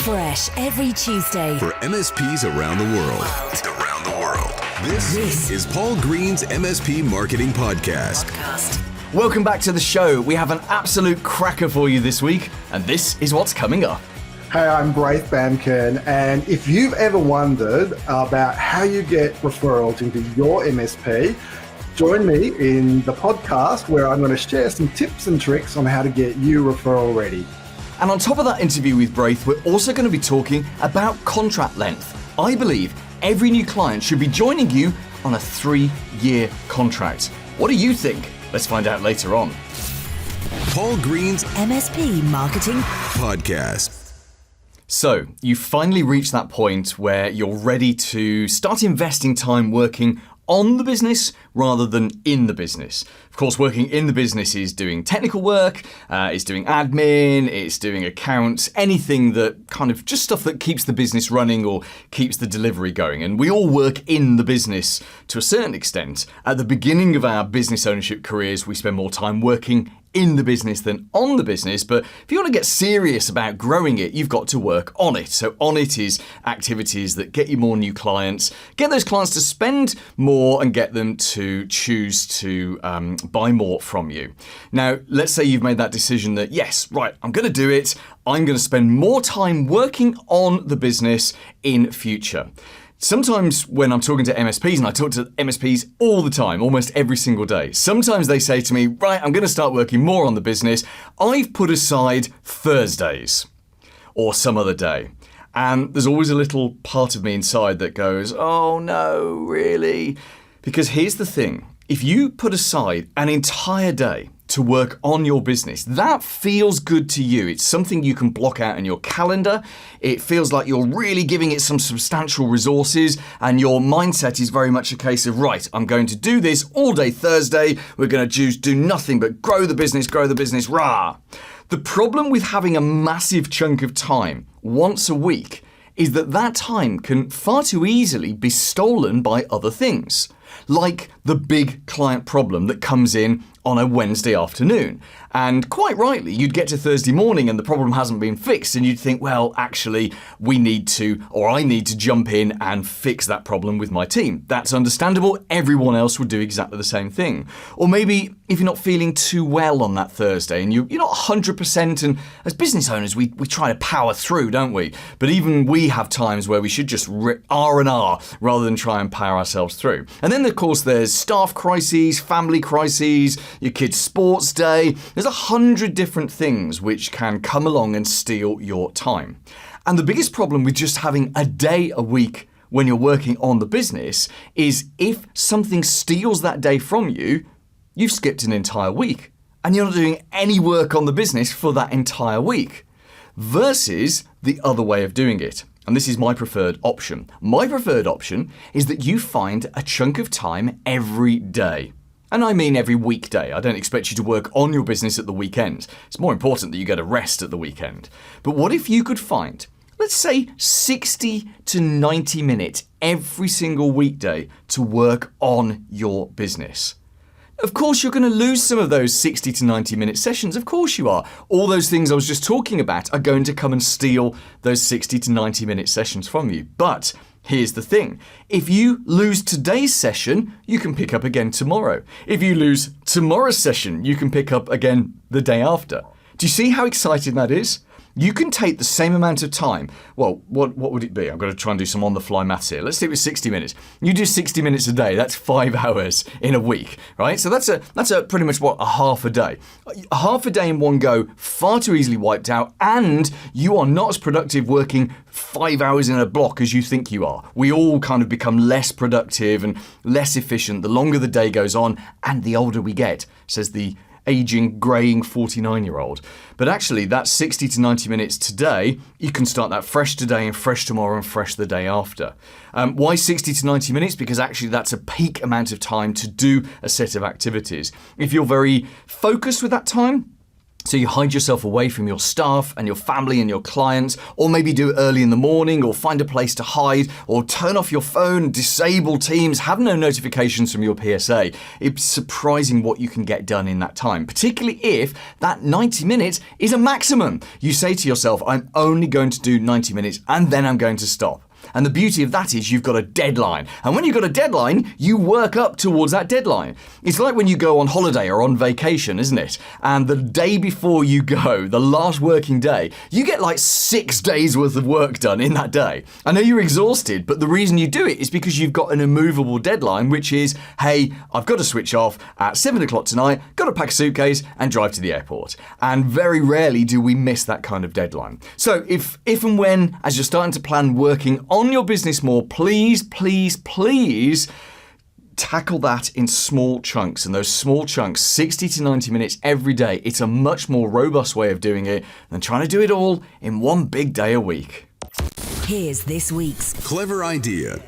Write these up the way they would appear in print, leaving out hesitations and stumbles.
Fresh every Tuesday for MSPs around the world. This is Paul Green's MSP Marketing Podcast. Welcome back to the show. We have an absolute cracker for you this week, and this is what's coming up. Hey, I'm Braith Bamkin, and if you've ever wondered about how you get referrals into your MSP, join me in the podcast where I'm going to share some tips and tricks on how to get you referral ready. And on top of that interview with Braith, we're also going to be talking about contract length. I believe every new client should be joining you on a 3-year contract. What do you think? Let's find out later on. Paul Green's MSP Marketing Podcast. So, you finally reached that point where you're ready to start investing time working on the business rather than in the business. Of course, working in the business is doing technical work, it's doing admin, it's doing accounts, anything that kind of just stuff that keeps the business running or keeps the delivery going. And we all work in the business to a certain extent. At the beginning of our business ownership careers, we spend more time working in the business than on the business. But if you want to get serious about growing it, you've got to work on it. So on it is activities that get you more new clients, get those clients to spend more and get them to choose to buy more from you. Now, let's say you've made that decision that, yes, right, I'm going to do it. I'm going to spend more time working on the business in future. Sometimes when I'm talking to MSPs, and I talk to MSPs all the time, almost every single day, sometimes they say to me, right, I'm going to start working more on the business. I've put aside Thursdays or some other day. And there's always a little part of me inside that goes, oh no, really? Because here's the thing. If you put aside an entire day to work on your business, that feels good to you. It's something you can block out in your calendar. It feels like you're really giving it some substantial resources, and your mindset is very much a case of, right, I'm going to do this all day Thursday. We're going to do nothing but grow the business, rah. The problem with having a massive chunk of time once a week is that time can far too easily be stolen by other things, like the big client problem that comes in on a Wednesday afternoon. And quite rightly, you'd get to Thursday morning and the problem hasn't been fixed, and you'd think, well, actually, I need to jump in and fix that problem with my team. That's understandable. Everyone else would do exactly the same thing. Or maybe if you're not feeling too well on that Thursday and you're not 100%, and as business owners, we try to power through, don't we? But even we have times where we should just R&R rather than try and power ourselves through. And then, of course, there's staff crises, family crises, your kid's sports day. There's 100 different things which can come along and steal your time. And the biggest problem with just having a day a week when you're working on the business is if something steals that day from you, you've skipped an entire week and you're not doing any work on the business for that entire week. Versus the other way of doing it. And this is my preferred option. My preferred option is that you find a chunk of time every day. And I mean every weekday. I don't expect you to work on your business at the weekend. It's more important that you get a rest at the weekend. But what if you could find, let's say, 60 to 90 minutes every single weekday to work on your business? Of course, you're going to lose some of those 60 to 90 minute sessions. Of course you are. All those things I was just talking about are going to come and steal those 60 to 90 minute sessions from you. But here's the thing. If you lose today's session, you can pick up again tomorrow. If you lose tomorrow's session, you can pick up again the day after. Do you see how exciting that is? You can take the same amount of time. Well, what would it be? I'm going to try and do some on-the-fly maths here. Let's stick with 60 minutes. You do 60 minutes a day. That's 5 hours in a week, right? So that's a pretty much a half a day. A half a day in one go, far too easily wiped out, and you are not as productive working 5 hours in a block as you think you are. We all kind of become less productive and less efficient the longer the day goes on and the older we get, says the aging, greying 49-year-old. But actually, that's 60 to 90 minutes today. You can start that fresh today and fresh tomorrow and fresh the day after. Why 60 to 90 minutes? Because actually that's a peak amount of time to do a set of activities. If you're very focused with that time, So you hide yourself away from your staff and your family and your clients, or maybe do it early in the morning, or find a place to hide, or turn off your phone, disable Teams, have no notifications from your PSA. It's surprising what you can get done in that time, particularly if that 90 minutes is a maximum. You say to yourself, I'm only going to do 90 minutes and then I'm going to stop. And the beauty of that is you've got a deadline. And when you've got a deadline, you work up towards that deadline. It's like when you go on holiday or on vacation, isn't it? And the day before you go, the last working day, you get like 6 days worth of work done in that day. I know you're exhausted, but the reason you do it is because you've got an immovable deadline, which is, hey, I've got to switch off at 7 o'clock tonight, got to pack a suitcase and drive to the airport. And very rarely do we miss that kind of deadline. So if and when, as you're starting to plan working on your business more, please tackle that in small chunks. And those small chunks, 60 to 90 minutes every day, it's a much more robust way of doing it than trying to do it all in one big day a week. Here's this week's Clever idea.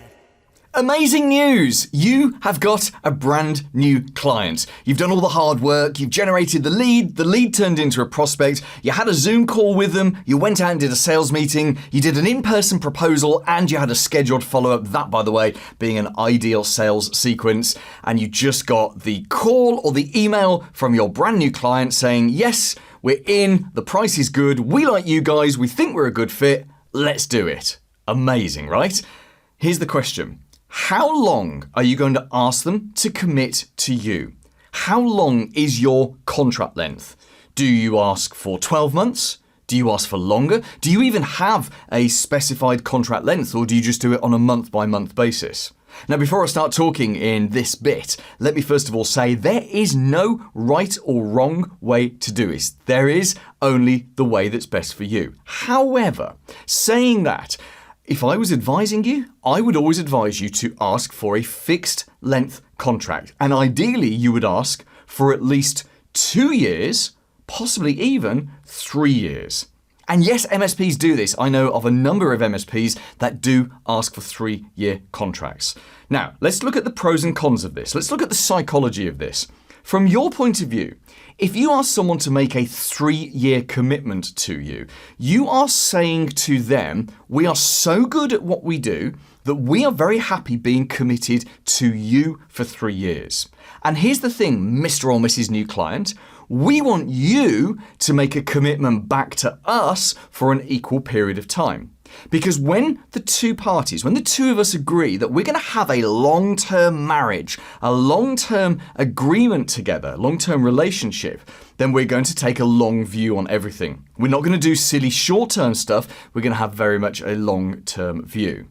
Amazing news! You have got a brand new client. You've done all the hard work, you've generated the lead turned into a prospect, you had a Zoom call with them, you went out and did a sales meeting, you did an in-person proposal, and you had a scheduled follow-up, that, by the way, being an ideal sales sequence, and you just got the call or the email from your brand new client saying, yes, we're in, the price is good, we like you guys, we think we're a good fit, let's do it. Amazing, right? Here's the question. How long are you going to ask them to commit to you? How long is your contract length? Do you ask for 12 months? Do you ask for longer? Do you even have a specified contract length, or do you just do it on a month-by-month basis? Now, before I start talking in this bit, let me first of all say there is no right or wrong way to do this. There is only the way that's best for you. However, saying that, if I was advising you, I would always advise you to ask for a fixed length contract. And ideally, you would ask for at least 2 years, possibly even 3 years. And yes, MSPs do this. I know of a number of MSPs that do ask for 3-year contracts. Now, let's look at the pros and cons of this. Let's look at the psychology of this. From your point of view, if you ask someone to make a 3-year commitment to you, you are saying to them, we are so good at what we do that we are very happy being committed to you for 3 years. And here's the thing, Mr. or Mrs. New Client, we want you to make a commitment back to us for an equal period of time. Because when the two of us agree that we're going to have a long-term marriage, a long-term agreement together, long-term relationship, then we're going to take a long view on everything. We're not going to do silly short-term stuff. We're going to have very much a long-term view.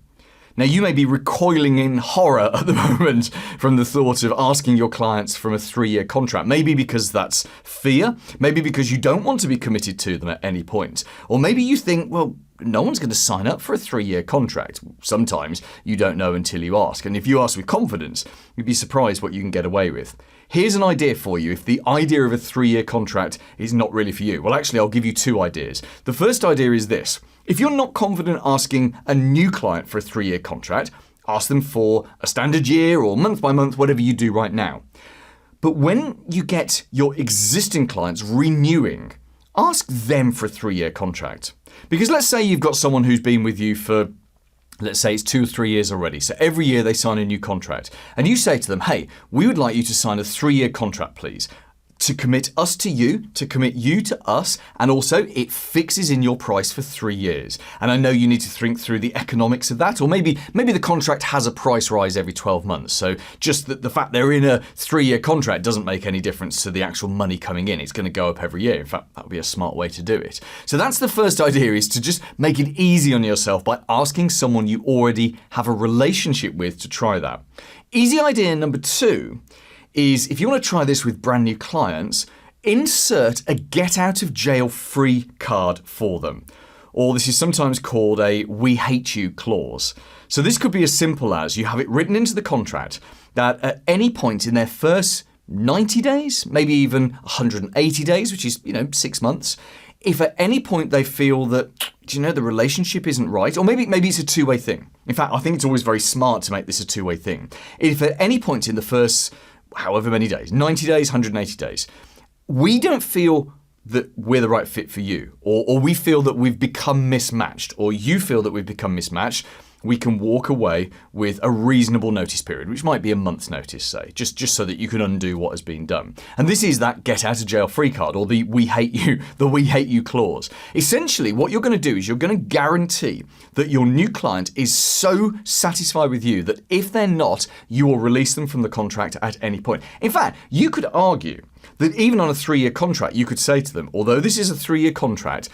Now, you may be recoiling in horror at the moment from the thought of asking your clients from a 3-year contract. Maybe because that's fear, maybe because you don't want to be committed to them at any point. Or maybe you think, well, no one's going to sign up for a 3-year contract. Sometimes you don't know until you ask. And if you ask with confidence, you'd be surprised what you can get away with. Here's an idea for you if the idea of a 3-year contract is not really for you. Well, actually, I'll give you 2 ideas. The first idea is this. If you're not confident asking a new client for a 3-year contract, ask them for a standard year or month by month, whatever you do right now. But when you get your existing clients renewing, ask them for a 3-year contract. Because let's say you've got someone who's been with you for, let's say it's 2 or 3 years already. So every year they sign a new contract. And you say to them, hey, we would like you to sign a 3-year contract, please. To commit us to you, to commit you to us, and also it fixes in your price for 3 years. And I know you need to think through the economics of that, or maybe the contract has a price rise every 12 months. So just the fact they're in a 3-year contract doesn't make any difference to the actual money coming in. It's going to go up every year. In fact, that would be a smart way to do it. So that's the first idea, is to just make it easy on yourself by asking someone you already have a relationship with to try that. Easy idea number 2 is, if you want to try this with brand new clients, insert a get out of jail free card for them. Or this is sometimes called a we hate you clause. So this could be as simple as you have it written into the contract that at any point in their first 90 days, maybe even 180 days, which is, 6 months, if at any point they feel that, the relationship isn't right, or maybe it's a two-way thing. In fact, I think it's always very smart to make this a two-way thing. If at any point in the first however many days, 90 days, 180 days, we don't feel that we're the right fit for you, or we feel that we've become mismatched, or you feel that we've become mismatched, we can walk away with a reasonable notice period, which might be a month's notice, say, just so that you can undo what has been done. And this is that get out of jail free card, or the we hate you clause. Essentially, what you're going to do is you're going to guarantee that your new client is so satisfied with you that if they're not, you will release them from the contract at any point. In fact, you could argue that even on a 3-year contract, you could say to them, although this is a 3-year contract,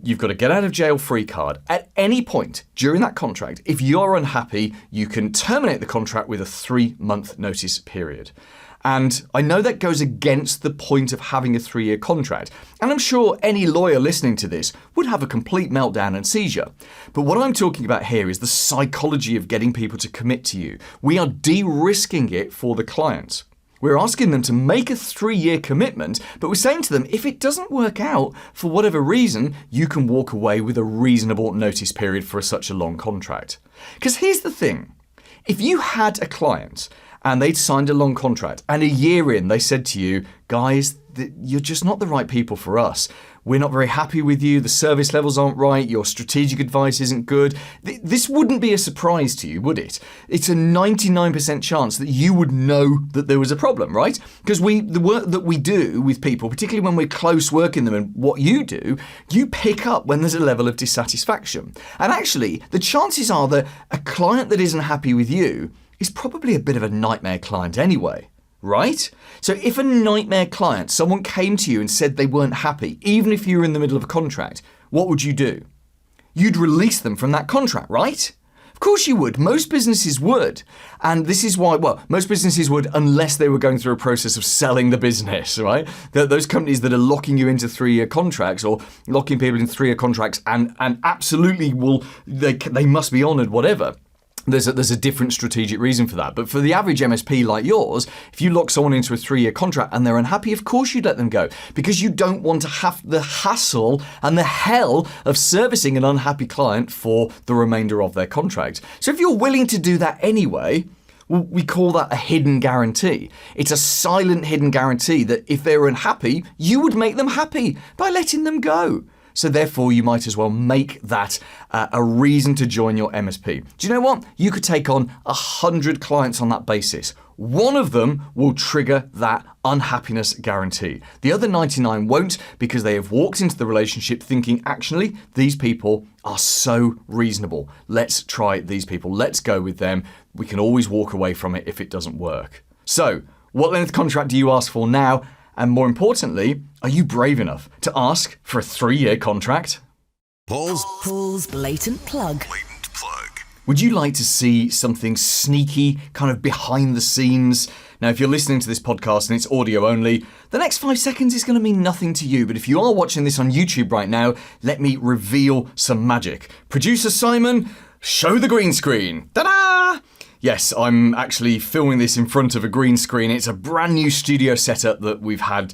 you've got a get out of jail free card. At any point during that contract, if you're unhappy, you can terminate the contract with a 3-month notice period. And I know that goes against the point of having a 3-year contract. And I'm sure any lawyer listening to this would have a complete meltdown and seizure. But what I'm talking about here is the psychology of getting people to commit to you. We are de-risking it for the client. We're asking them to make a 3-year commitment, but we're saying to them, if it doesn't work out for whatever reason, you can walk away with a reasonable notice period for such a long contract. Because here's the thing. If you had a client and they'd signed a long contract and a year in they said to you, guys, you're just not the right people for us. We're not very happy with you. The service levels aren't right. Your strategic advice isn't good. This wouldn't be a surprise to you, would it? It's a 99% chance that you would know that there was a problem, right? Because the work that we do with people, particularly when we're close working them and what you do, you pick up when there's a level of dissatisfaction. And actually, the chances are that a client that isn't happy with you is probably a bit of a nightmare client anyway. Right? So if a nightmare client, someone came to you and said they weren't happy, even if you were in the middle of a contract, what would you do? You'd release them from that contract, right? Of course you would. Most businesses would. And this is why, most businesses would unless they were going through a process of selling the business, right? Those companies that are locking you into 3-year contracts or locking people into 3-year contracts and absolutely they must be honoured, whatever. There's a different strategic reason for that. But for the average MSP like yours, if you lock someone into a 3-year contract and they're unhappy, of course you'd let them go because you don't want to have the hassle and the hell of servicing an unhappy client for the remainder of their contract. So if you're willing to do that anyway, well, we call that a hidden guarantee. It's a silent hidden guarantee that if they're unhappy, you would make them happy by letting them go. So therefore, you might as well make that a reason to join your MSP. Do you know what? You could take on 100 clients on that basis. One of them will trigger that unhappiness guarantee. The other 99 won't because they have walked into the relationship thinking, actually, these people are so reasonable. Let's try these people. Let's go with them. We can always walk away from it if it doesn't work. So, what length contract do you ask for now? And more importantly, are you brave enough to ask for a 3-year contract? Paul's blatant plug. Would you like to see something sneaky, kind of behind the scenes? Now, if you're listening to this podcast and it's audio only, the next 5 seconds is going to mean nothing to you. But if you are watching this on YouTube right now, let me reveal some magic. Producer Simon, show the green screen. Ta-da! Yes, I'm actually filming this in front of a green screen. It's a brand new studio setup that we've had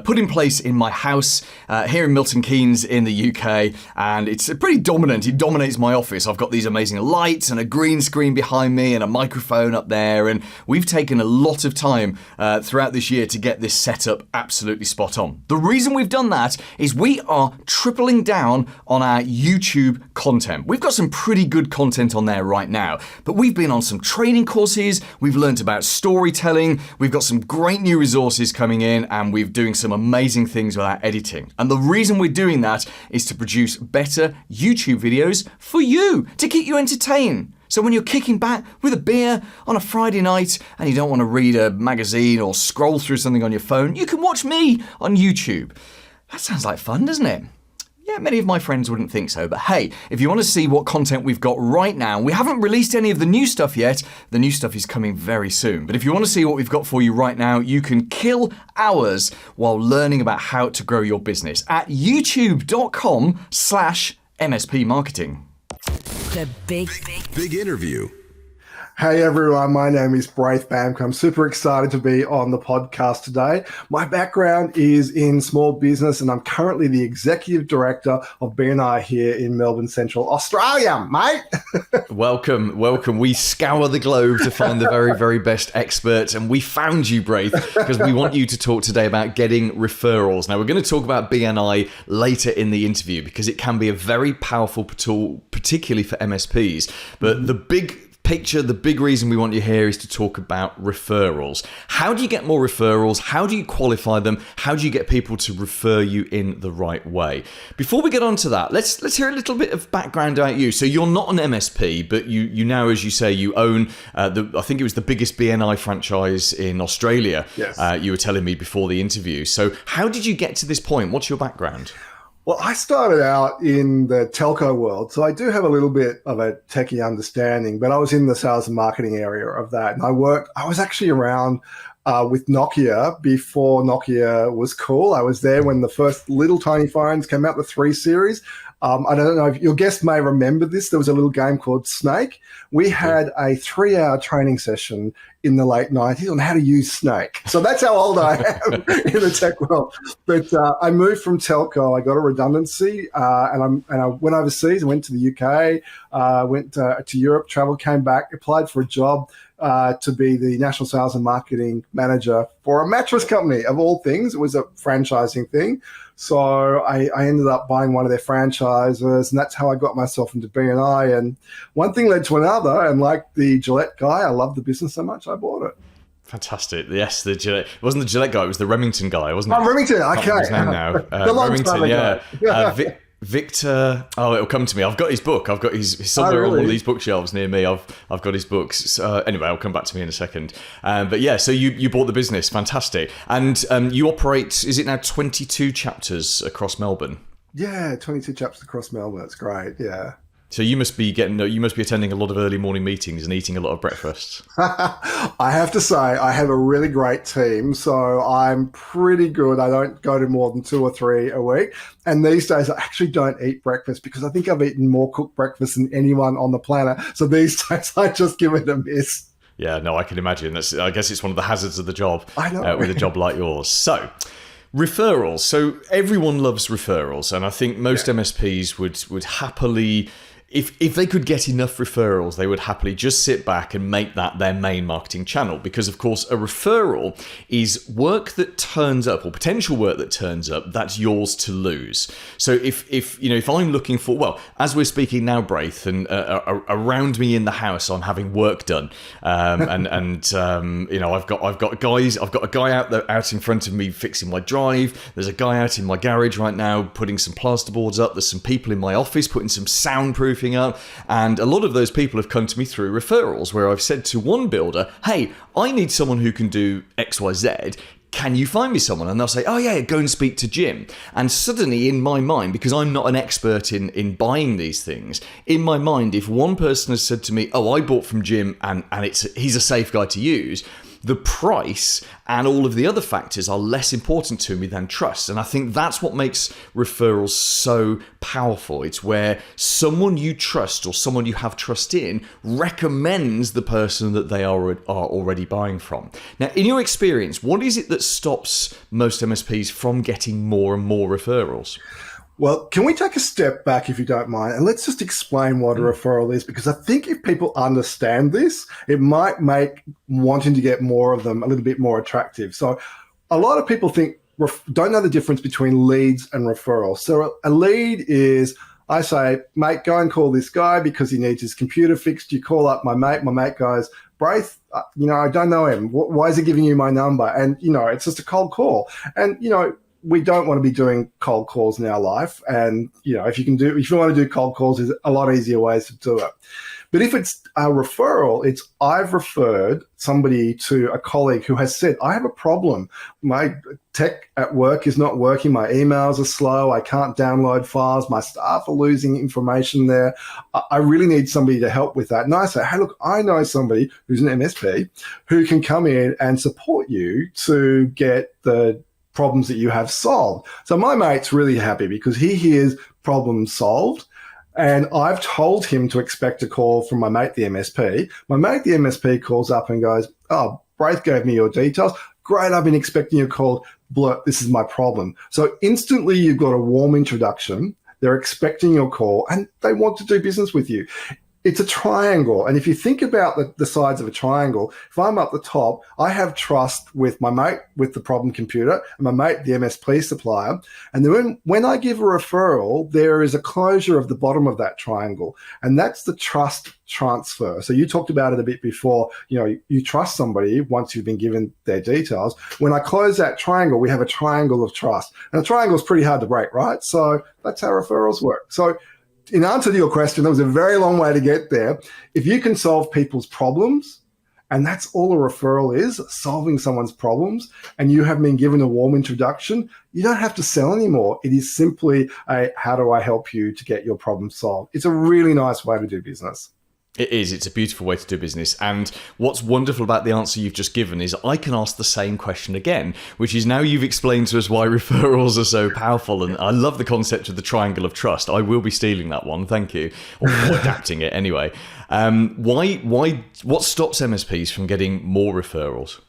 put in place in my house here in Milton Keynes in the UK, and it's pretty dominant. It dominates my office. I've got these amazing lights and a green screen behind me and a microphone up there, and we've taken a lot of time throughout this year to get this setup absolutely spot on. The reason we've done that is we are tripling down on our YouTube content. We've got some pretty good content on there right now, but we've been on some training courses, we've learned about storytelling, we've got some great new resources coming in, and we're doing some amazing things with our editing. And the reason we're doing that is to produce better YouTube videos for you, to keep you entertained. So when you're kicking back with a beer on a Friday night and you don't want to read a magazine or scroll through something on your phone, you can watch me on YouTube. That sounds like fun, doesn't it? Yeah, many of my friends wouldn't think so, but hey, if you want to see what content we've got right now, we haven't released any of the new stuff yet. The new stuff is coming very soon. But if you want to see what we've got for you right now, you can kill hours while learning about how to grow your business at youtube.com/MSP Marketing. The big Big interview. Hey everyone, my name is Braith Bamkin. I'm super excited to be on the podcast today. My background is in small business and I'm currently the Executive Director of BNI here in Melbourne, Central Australia, mate. Welcome. We scour the globe to find the very, very best experts, and we found you, Braith, because we want you to talk today about getting referrals. Now, we're going to talk about BNI later in the interview because it can be a very powerful tool, particularly for MSPs. But the big picture, the big reason we want you here is to talk about referrals. How do you get more referrals? How do you qualify them? How do you get people to refer you in the right way? Before we get on to that, let's hear a little bit of background about you. So you're not an MSP, but you now, as you say, you own, I think it was the biggest BNI franchise in Australia. Yes. You were telling me before the interview. So how did you get to this point? What's your background? Well, I started out in the telco world, so I do have a little bit of a techie understanding, but I was in the sales and marketing area of that. And I was actually around with Nokia before Nokia was cool. I was there when the first little tiny phones came out, the 3 series. I don't know if your guest may remember this. There was a little game called Snake. We had a 3-hour training session in the late 90s on how to use Snake. So that's how old I am in the tech world. But I moved from telco. I got a redundancy and I went overseas. I went to the UK, went to Europe, traveled, came back, applied for a job to be the National Sales and Marketing Manager for a mattress company, of all things. It was a franchising thing. So I ended up buying one of their franchises, and that's how I got myself into BNI. And one thing led to another, and like the Gillette guy, I loved the business so much, I bought it. Fantastic. Yes, the Gillette. It wasn't the Gillette guy, it was the Remington guy, wasn't it? Oh, Remington, okay. I can't remember his name now. The Remington, yeah. Victor, it'll come to me. I've got his book. I've got he's somewhere on one of these bookshelves near me. I've got his books. Anyway, I'll come back to me in a second. But yeah, so you bought the business. Fantastic. And you operate, is it now 22 chapters across Melbourne? Yeah, 22 chapters across Melbourne. That's great. Yeah. So you must be attending a lot of early morning meetings and eating a lot of breakfast. I have to say, I have a really great team, so I'm pretty good. I don't go to more than 2 or 3 a week. And these days, I actually don't eat breakfast because I think I've eaten more cooked breakfast than anyone on the planet. So these days, I just give it a miss. Yeah, no, I can imagine. I guess it's one of the hazards of the job. I know. With a job like yours. So, referrals. So everyone loves referrals, and I think most MSPs would happily. If they could get enough referrals, they would happily just sit back and make that their main marketing channel. Because, of course, a referral is work that turns up, or potential work that turns up, that's yours to lose. So if I'm looking for, well, as we're speaking now, Braith, and around me in the house, I'm having work done, I've got a guy out in front of me fixing my drive. There's a guy out in my garage right now putting some plasterboards up. There's some people in my office putting some soundproofing up, and a lot of those people have come to me through referrals, where I've said to one builder, hey, I need someone who can do XYZ. Can you find me someone? And they'll say, oh yeah, go and speak to Jim. And suddenly in my mind, because I'm not an expert in buying these things, in my mind, if one person has said to me, oh, I bought from Jim and he's a safe guy to use, the price and all of the other factors are less important to me than trust. And I think that's what makes referrals so powerful. It's where someone you trust or someone you have trust in recommends the person that they are already buying from. Now, in your experience, what is it that stops most MSPs from getting more and more referrals? Well, can we take a step back, if you don't mind, and let's just explain what a referral is, because I think if people understand this, it might make wanting to get more of them a little bit more attractive. So a lot of people don't know the difference between leads and referrals. So a lead is, I say, mate, go and call this guy because he needs his computer fixed. You call up my mate. My mate goes, Braith, I don't know him. Why is he giving you my number? And, it's just a cold call. And, we don't want to be doing cold calls in our life. And, if you want to do cold calls, there's a lot easier ways to do it. But if it's a referral, it's I've referred somebody to a colleague who has said, I have a problem. My tech at work is not working. My emails are slow. I can't download files. My staff are losing information there. I really need somebody to help with that. And I say, hey, look, I know somebody who's an MSP who can come in and support you to get the problems that you have solved. So my mate's really happy because he hears problems solved. And I've told him to expect a call from my mate, the MSP. My mate, the MSP, calls up and goes, "Oh, Braith gave me your details. Great, I've been expecting your call. Blurt, this is my problem." So instantly you've got a warm introduction. They're expecting your call and they want to do business with you. It's a triangle. And if you think about the sides of a triangle, if I'm up the top, I have trust with my mate with the problem computer and my mate, the MSP supplier. And then when I give a referral, there is a closure of the bottom of that triangle. And that's the trust transfer. So you talked about it a bit before. You trust somebody once you've been given their details. When I close that triangle, we have a triangle of trust. And a triangle is pretty hard to break, right? So that's how referrals work. So in answer to your question, that was a very long way to get there. If you can solve people's problems, and that's all a referral is, solving someone's problems, and you have been given a warm introduction, you don't have to sell anymore. It is simply how do I help you to get your problem solved? It's a really nice way to do business. It is. It's a beautiful way to do business. And what's wonderful about the answer you've just given is I can ask the same question again, which is now you've explained to us why referrals are so powerful. And I love the concept of the triangle of trust. I will be stealing that one. Thank you. Or adapting it anyway. What stops MSPs from getting more referrals?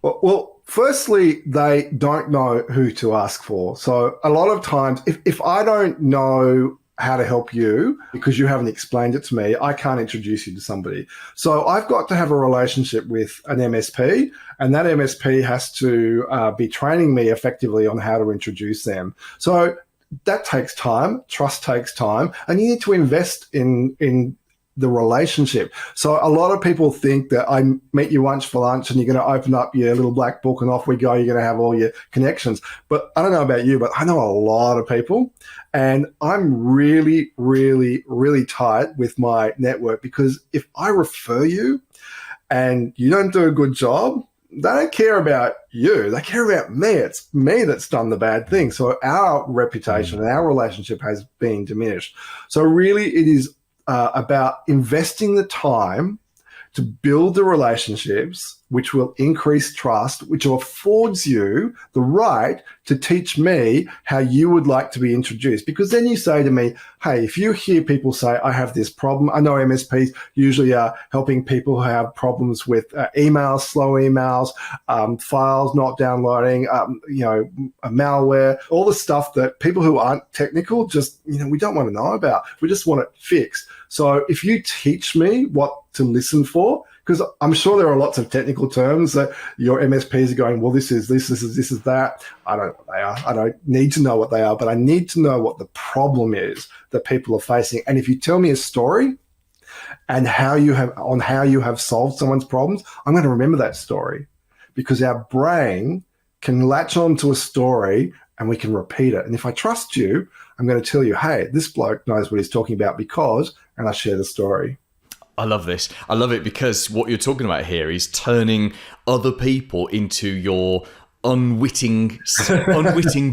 Well, firstly, they don't know who to ask for. So a lot of times, if I don't know how to help you because you haven't explained it to me, I can't introduce you to somebody. So I've got to have a relationship with an MSP, and that MSP has to be training me effectively on how to introduce them. So that takes time. Trust takes time, and you need to invest in the relationship. So a lot of people think that I meet you once for lunch and you're going to open up your little black book and off we go. You're going to have all your connections. But I don't know about you, but I know a lot of people, and I'm really, really, really tight with my network, because if I refer you and you don't do a good job, they don't care about you. They care about me. It's me that's done the bad thing. So our reputation and our relationship has been diminished. So really it is about investing the time to build the relationships, which will increase trust, which affords you the right to teach me how you would like to be introduced. Because then you say to me, hey, if you hear people say, I have this problem, I know MSPs usually are helping people who have problems with emails, slow emails, files not downloading, malware, all the stuff that people who aren't technical just, we don't want to know about. We just want it fixed. So if you teach me what to listen for, because I'm sure there are lots of technical terms that your MSPs are going, well, this is that. I don't know what they are. I don't need to know what they are, but I need to know what the problem is that people are facing. And if you tell me a story and how you have solved someone's problems, I'm going to remember that story, because our brain can latch on to a story and we can repeat it. And if I trust you, I'm going to tell you, hey, this bloke knows what he's talking about because, and I share the story. I love this. I love it because what you're talking about here is turning other people into your unwitting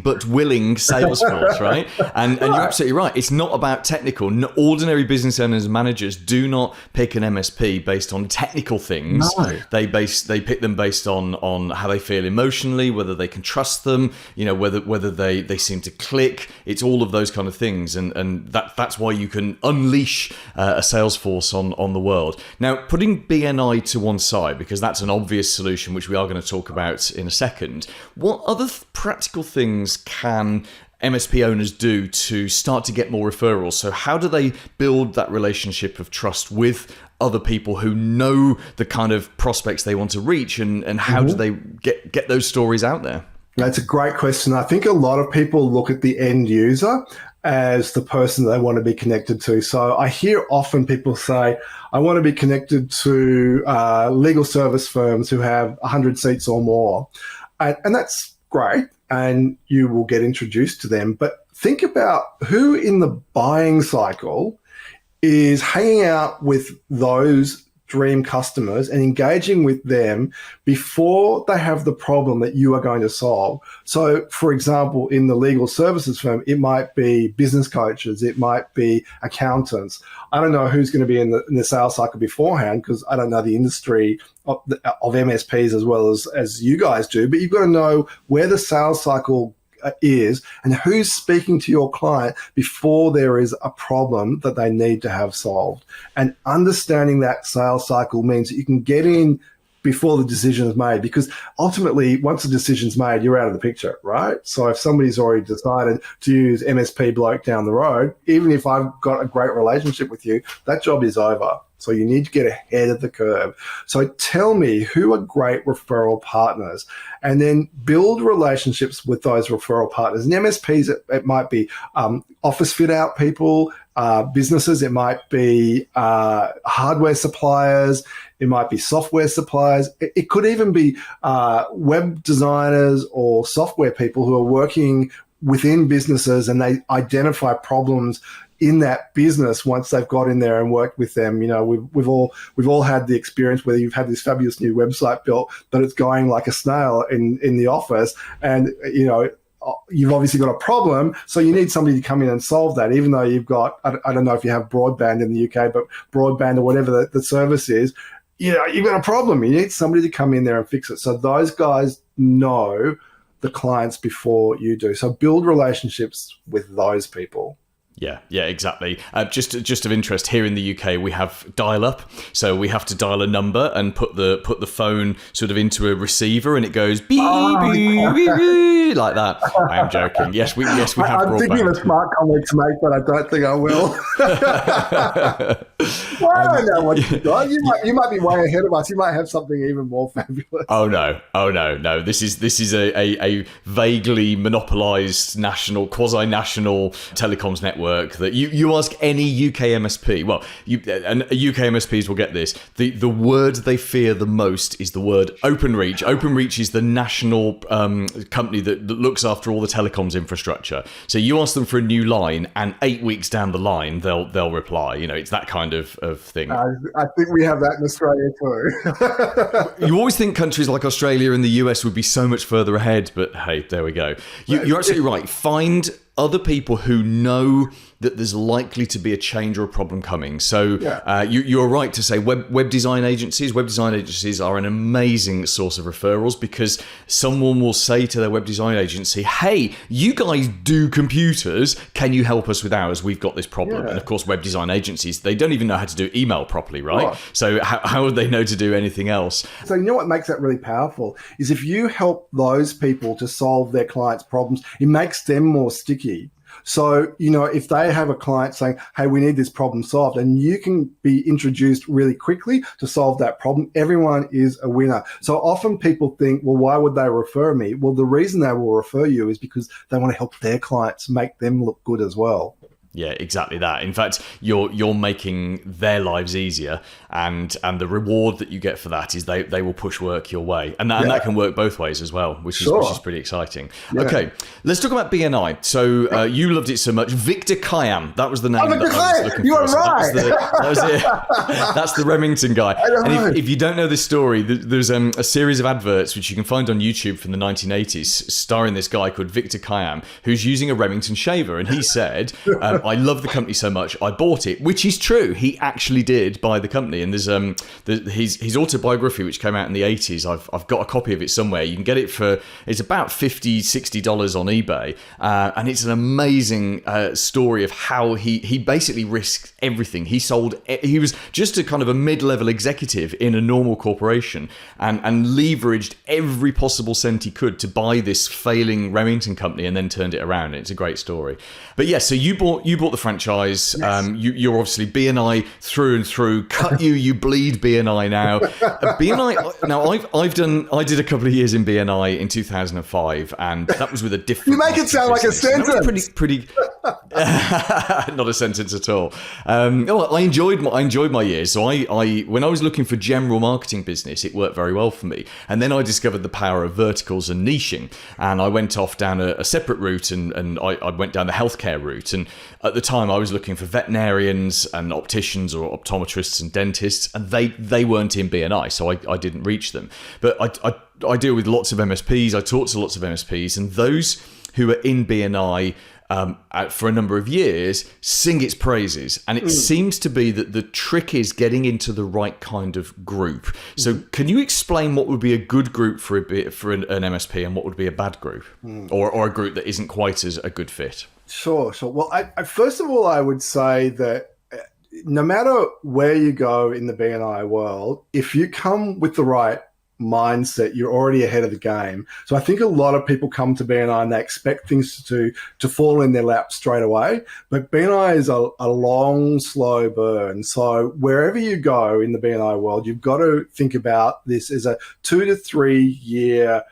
but willing sales force, right? And you're absolutely right. It's not about technical. Ordinary business owners and managers do not pick an MSP based on technical things. No. They pick them based on how they feel emotionally, whether they can trust them, whether they seem to click. It's all of those kind of things, and that's why you can unleash a sales force on the world. Now, putting BNI to one side, because that's an obvious solution, which we are going to talk about in a second. What other practical things can MSP owners do to start to get more referrals? So how do they build that relationship of trust with other people who know the kind of prospects they want to reach, and how do they get those stories out there? That's a great question. I think a lot of people look at the end user as the person they want to be connected to. So I hear often people say, I want to be connected to legal service firms who have 100 seats or more. And that's great, and you will get introduced to them. But think about who in the buying cycle is hanging out with those dream customers and engaging with them before they have the problem that you are going to solve. So, for example, in the legal services firm, it might be business coaches, it might be accountants. I don't know who's going to be in the sales cycle beforehand, because I don't know the industry of MSPs as well as you guys do, but you've got to know where the sales cycle is and who's speaking to your client before there is a problem that they need to have solved. And understanding that sales cycle means that you can get in before the decision is made, because ultimately, once the decision's made, you're out of the picture, right? So if somebody's already decided to use MSP bloke down the road, even if I've got a great relationship with you, that job is over. So you need to get ahead of the curve. So tell me who are great referral partners, and then build relationships with those referral partners. And MSPs, it might be office fit out people, businesses, it might be hardware suppliers, it might be software suppliers. It could even be web designers or software people who are working within businesses, and they identify problems in that business once they've got in there and worked with them. You know, we've all had the experience where you've had this fabulous new website built, but it's going like a snail in the office, and you know, you've obviously got a problem, so you need somebody to come in and solve that, even though you've got, I don't know if you have broadband in the UK, but broadband or whatever the service is, you know, you've got a problem. You need somebody to come in there and fix it. So those guys know the clients before you do. So build relationships with those people. Yeah, exactly. Just of interest, here in the UK, we have dial-up, so we have to dial a number and put the phone sort of into a receiver, and it goes beep, beep, beep, beep, like that. I am joking. Yes, we have broadband. I'm thinking of a smart comment to make, but I don't think I will. Well, I don't know what you've got. You might be way ahead of us. You might have something even more fabulous. Oh no. This is a vaguely monopolised quasi-national telecoms network that you ask any UK MSP. Well, and UK MSPs will get this. The word they fear the most is the word OpenReach. OpenReach is the national company that looks after all the telecoms infrastructure. So you ask them for a new line, and 8 weeks down the line, they'll reply. You know, it's that kind of thing. I think we have that in Australia too. You always think countries like Australia and the US would be so much further ahead, but hey, there we go. You're absolutely right. Find other people who know that there's likely to be a change or a problem coming. So you're right to say web design agencies. Web design agencies are an amazing source of referrals, because someone will say to their web design agency, hey, you guys do computers. Can you help us with ours? We've got this problem. And of course, web design agencies, they don't even know how to do email properly, right? Oh. So how would they know to do anything else? So you know what makes that really powerful is if you help those people to solve their clients' problems, it makes them more sticky. So, you know, if they have a client saying, hey, we need this problem solved, and you can be introduced really quickly to solve that problem, everyone is a winner. So often people think, well, why would they refer me? Well, the reason they will refer you is because they want to help their clients make them look good as well. Yeah, exactly that. In fact, you're making their lives easier, and the reward that you get for that is they will push work your way, and that can work both ways as well, which is pretty exciting. Yeah. Okay, let's talk about BNI. So you loved it so much. Victor Khayyam, that was the name that I was looking for. You are right. That was it. That's the Remington guy. And if you don't know this story, there's a series of adverts which you can find on YouTube from the 1980s, starring this guy called Victor Khayyam, who's using a Remington shaver, and he said, I love the company so much, I bought it, which is true. He actually did buy the company. And there's his autobiography, which came out in the 80s. I've got a copy of it somewhere. You can get it it's about $50, $60 on eBay. And it's an amazing story of how he basically risked everything. He was just a kind of a mid-level executive in a normal corporation and leveraged every possible cent he could to buy this failing Remington company and then turned it around. It's a great story. But yeah, so you bought the franchise. Yes. You're obviously BNI through and through. Cut you bleed BNI now. BNI. Now I did a couple of years in BNI in 2005, and that was with a different. You make it sound like a sentence. Pretty. Not a sentence at all. I enjoyed my years. So I when I was looking for general marketing business, it worked very well for me. And then I discovered the power of verticals and niching, and I went off down a separate route, and I went down the healthcare route. And at the time, I was looking for veterinarians and opticians or optometrists and dentists, and they weren't in BNI, so I didn't reach them. But I deal with lots of MSPs. I talk to lots of MSPs, and those who are in BNI for a number of years, sing its praises. And it seems to be that the trick is getting into the right kind of group. So can you explain what would be a good group for an MSP and what would be a bad group, or a group that isn't quite as a good fit? Sure. Well, I first of all, I would say that no matter where you go in the B&I world, if you come with the right mindset, you're already ahead of the game. So I think a lot of people come to B&I and they expect things to fall in their lap straight away. But B&I is a long, slow burn. So wherever you go in the B&I world, you've got to think about this as a 2 to 3 year,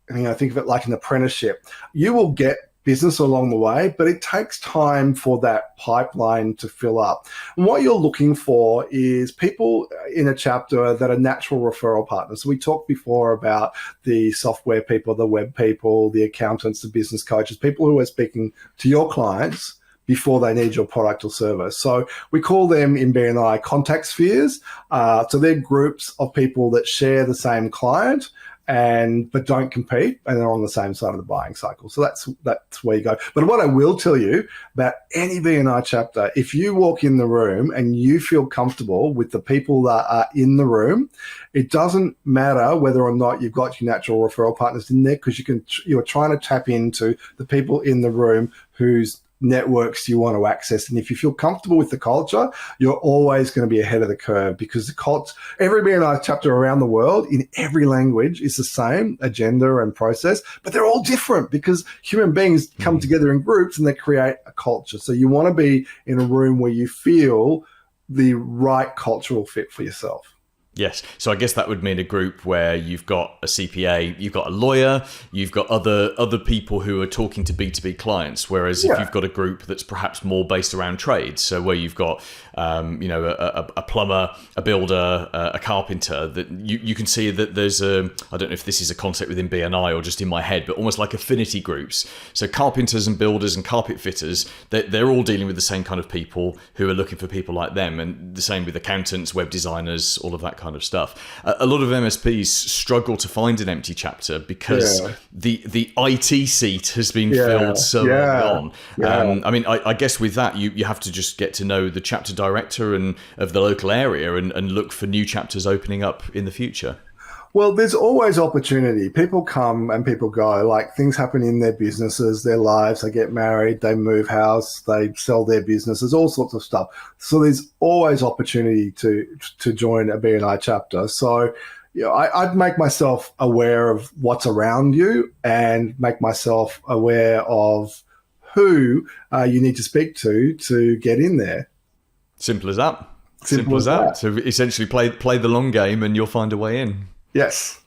think of it like an apprenticeship. You will get business along the way, but it takes time for that pipeline to fill up. And what you're looking for is people in a chapter that are natural referral partners. So we talked before about the software people, the web people, the accountants, the business coaches, people who are speaking to your clients before they need your product or service. So we call them in B&I contact spheres. So they're groups of people that share the same client but don't compete, and they're on the same side of the buying cycle. So that's where you go. But what I will tell you about any B&I chapter, if you walk in the room and you feel comfortable with the people that are in the room, it doesn't matter whether or not you've got your natural referral partners in there, because you're trying to tap into the people in the room whose networks you want to access. And if you feel comfortable with the culture, you're always going to be ahead of the curve, because every B&I chapter around the world in every language is the same agenda and process, but they're all different because human beings come together in groups and they create a culture. So you want to be in a room where you feel the right cultural fit for yourself. Yes. So I guess that would mean a group where you've got a CPA, you've got a lawyer, you've got other people who are talking to B2B clients. Whereas if you've got a group that's perhaps more based around trades, so where you've got a plumber, a builder, a carpenter, that you can see that there's I don't know if this is a concept within B&I or just in my head, but almost like affinity groups. So carpenters and builders and carpet fitters, they're all dealing with the same kind of people who are looking for people like them, and the same with accountants, web designers, all of that kind of stuff. A lot of MSPs struggle to find an empty chapter because the IT seat has been filled so early on. I guess with that, you have to just get to know the chapter director and of the local area and look for new chapters opening up in the future. Well, there's always opportunity. People come and people go. Like, things happen in their businesses, their lives. They get married, they move house, they sell their businesses, all sorts of stuff. So there's always opportunity to join a B&I chapter. So I'd make myself aware of what's around you and make myself aware of who you need to speak to get in there. Simple as that. Simple as that. So essentially play the long game and you'll find a way in. Yes.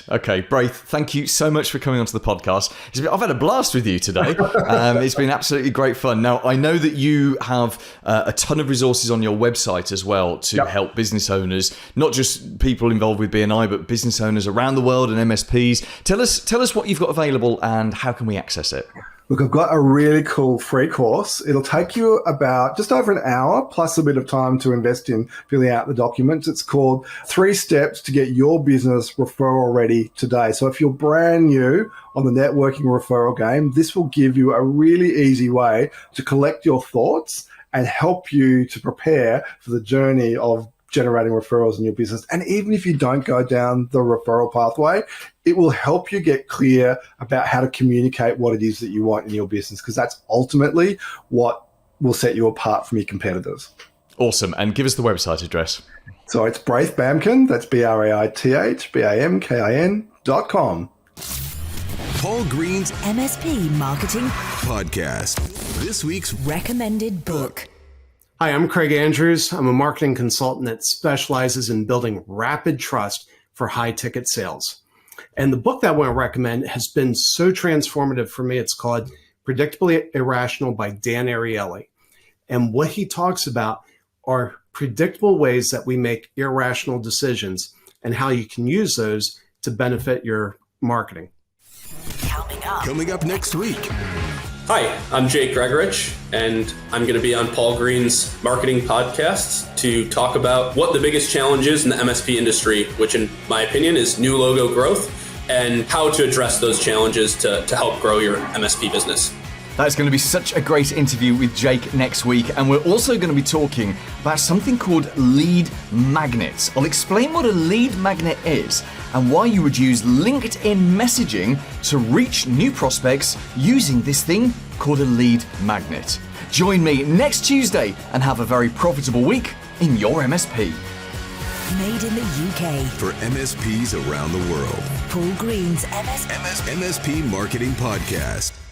Okay. Braith, thank you so much for coming onto the podcast. I've had a blast with you today. It's been absolutely great fun. Now, I know that you have a ton of resources on your website as well to help business owners, not just people involved with B&I, but business owners around the world and MSPs. Tell us what you've got available and how can we access it? Look, I've got a really cool free course. It'll take you about just over an hour plus a bit of time to invest in filling out the documents. It's called 3 Steps to Get Your Business Referral Ready Today. So if you're brand new on the networking referral game, this will give you a really easy way to collect your thoughts and help you to prepare for the journey of generating referrals in your business. And even if you don't go down the referral pathway, it will help you get clear about how to communicate what it is that you want in your business, because that's ultimately what will set you apart from your competitors. Awesome. And give us the website address. So it's Braith Bamkin, that's BraithBamkin.com. Paul Green's MSP Marketing Podcast. This week's recommended book. Hi, I'm Craig Andrews. I'm a marketing consultant that specializes in building rapid trust for high-ticket sales. And the book that I want to recommend has been so transformative for me. It's called Predictably Irrational by Dan Ariely. And what he talks about are predictable ways that we make irrational decisions and how you can use those to benefit your marketing. Coming up next week. Hi, I'm Jake Gregorich, and I'm going to be on Paul Green's Marketing Podcast to talk about what the biggest challenge is in the MSP industry, which in my opinion is new logo growth, and how to address those challenges to help grow your MSP business. That's going to be such a great interview with Jake next week, and we're also going to be talking about something called lead magnets. I'll explain what a lead magnet is and why you would use LinkedIn messaging to reach new prospects using this thing called a lead magnet. Join me next Tuesday and have a very profitable week in your MSP. Made in the UK. For MSPs around the world. Paul Green's MSP Marketing Podcast.